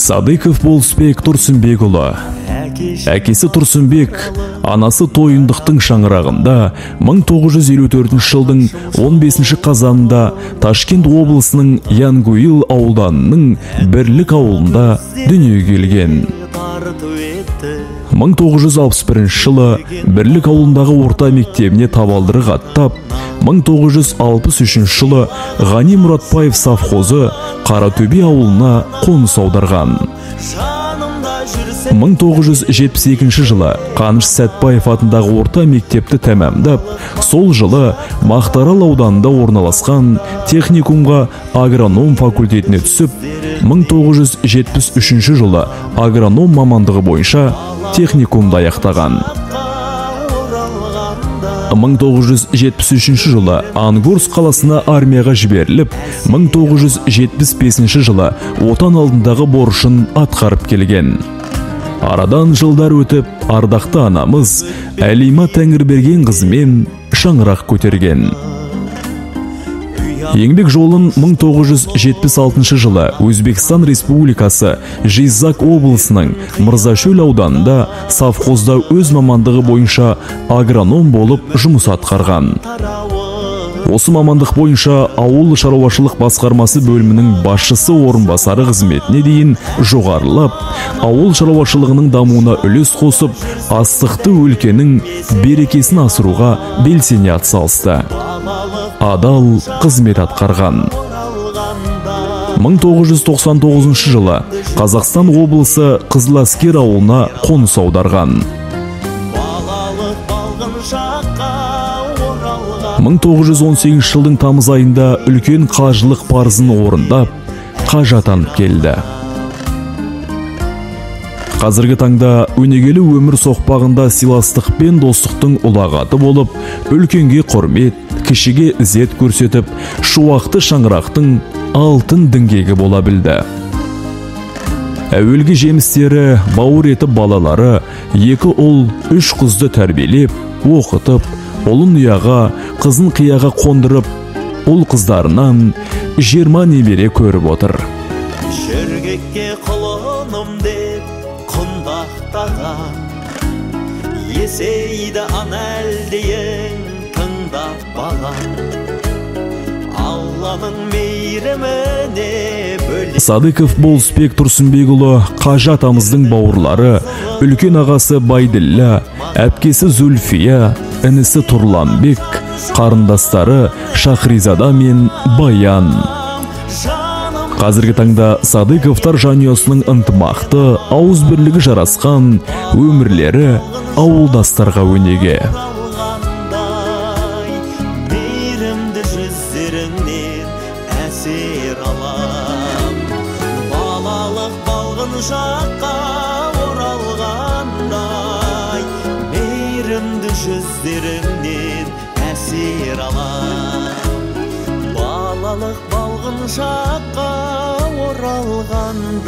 Садыков Болысбек Тұрсынбекұлы. Әкесі Тұрсынбек, анасы Тойындықтың шаңырағында 1954 жылдың 15 қазанында Ташкент облысының Янгуил ауданының Бірлік ауылында дүниеге келген. 1961 жылы Бірлік ауылындағы орта мектебіне табалдырық аттап, 1963 жылы Ғани Мұратбаев совхозы Қаратөбе ауылына қоныс аударған. 1972 жылы Қаныш Сәтбаев атындағы орта мектепті тәмамдап, сол жылы Мақтаарал ауданында орналасқан техникумға агроном факультетіне түсіп, 1973 жылы агроном мамандығы бойынша техникумды аяқтаған. 1973 жылы Ангурск қаласына армияға жіберіліп, 1975 жылы отан алдындағы борышын атқарып келген. Арадан жылдар өтіп, ардақты анамыз Әлима Тәңірберген қызымен шаңырақ көтерген. Еңбек жолын 1976 жылы Өзбекстан Республикасы Жизак облысының Мырзашөл ауданында совхозда өз мамандығы бойынша агроном болып жұмыс атқарған. Осы мамандық бойынша ауыл шаруашылық басқармасы бөлімінің басшысы орынбасары қызметіне дейін жоғарылап, ауыл шаруашылығының дамуына үлес қосып, астықты өлкенің берекесін асыруға белсене атсалысты. Адал қызмет атқарған. 1999 жылы Қазақстан облысы Қызыласкер ауылына қоныс аударған. 1918 жылдың тамыз айында үлкен қажылық парызын орындап, қажы атанып келді. Қазіргі таңда өнегелі өмір соқпағында сыйластық пен достықтың ұлағаты болып, үлкенге құрмет, кішіге ізет көрсетіп, шуақты шаңырақтың алтын діңгегі бола білді. Әуелгі жемістері, бауыр етіп балалары, 2 ұл, 3 қызды тәрбиелеп, оқытып, ұлын ұяға, қызын қияға қондырып, ұл қыздарынан 20 немере көріп отыр. Жүргекке құлыным деп құндақтаған, есейді анәлдейін тыңдап баған, Алланың мейіріміне бөлек. Садыков Болысбек Тұрсынбекұлы қажы атамыздың бауырлары, үлкен ағасы Байділля, әпкесі Зүлфия, інісі Тұрланбек, қарындастары Шахризада мен Баян. Қазіргі таңда Садыковтар жанұясының ынтымақты, ауызбірлігі жарасқан, өмірлері ауылдастарға өнеге. Әсер алам, балалық балғын жаққа оралғандай, мейірімді жүздеріңнен әсер алам, балалық балғын жаққа оралғандай.